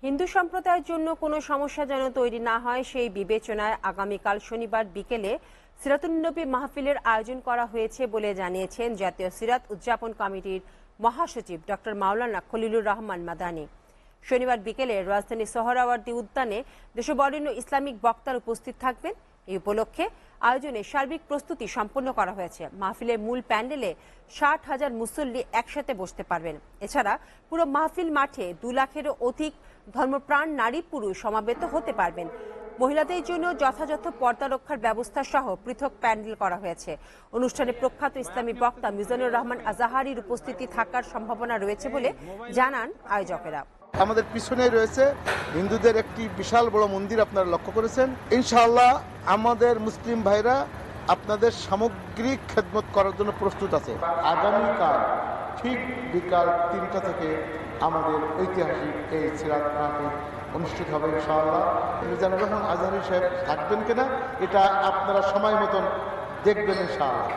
হিন্দু সম্প্রদায়ের জন্য কোনো সমস্যা যেন তৈরি না হয় সেই বিবেচনায় আগামীকাল শনিবার বিকেলে সিরাতুন্নবী মাহফিলের আয়োজন করা হয়েছে বলে জানিয়েছেন জাতীয় সিরাত উদযাপন কমিটির মহাসচিব ডক্টর মাওলানা খলিলুর রহমান মাদানী। শনিবার বিকেলে রাজধানী সোহরাওয়ার্দী উদ্যানে দেশবরেণ্য ইসলামিক বক্তার উপস্থিত থাকবেন। এই উপলক্ষে আয়োজনে সার্বিক প্রস্তুতি সম্পন্ন করা হয়েছে। মাহফিলের মূল প্যান্ডেলে ৬০,০০০ মুসল্লি একসাথে বসতে পারবেন। এছাড়া পুরো মাহফিল মাঠে ২ লাখেরও অধিক ধর্মপ্রাণ নারী পুরুষ সমাবেত হতে পারবেন। মহিলাদের জন্য যথাযথ পর্দা রক্ষার ব্যবস্থা সহ পৃথক প্যান্ডেল করা হয়েছে। অনুষ্ঠানে প্রখ্যাত ইসলামী বক্তা মিজানুর রহমান আজাহারির উপস্থিতি থাকার সম্ভাবনা রয়েছে বলে জানান আয়োজকেরা। আমাদের পিছনে রয়েছে হিন্দুদের একটি বিশাল বড় মন্দির, আপনারা লক্ষ্য করেছেন। ইনশাআল্লাহ আমাদের মুসলিম ভাইরা আপনাদের সামগ্রিক খেদমত করার জন্য প্রস্তুত আছে। আগামীকাল ঠিক বিকাল ৩টা থেকে আমাদের ঐতিহাসিক এই সিরাত মাহফিল অনুষ্ঠিত হবে ইনশাআল্লাহ। মিজানুর রহমান আজহারী সাহেব থাকবেন কিনা এটা আপনারা সময় মতন দেখবেন ইনশাআল্লাহ।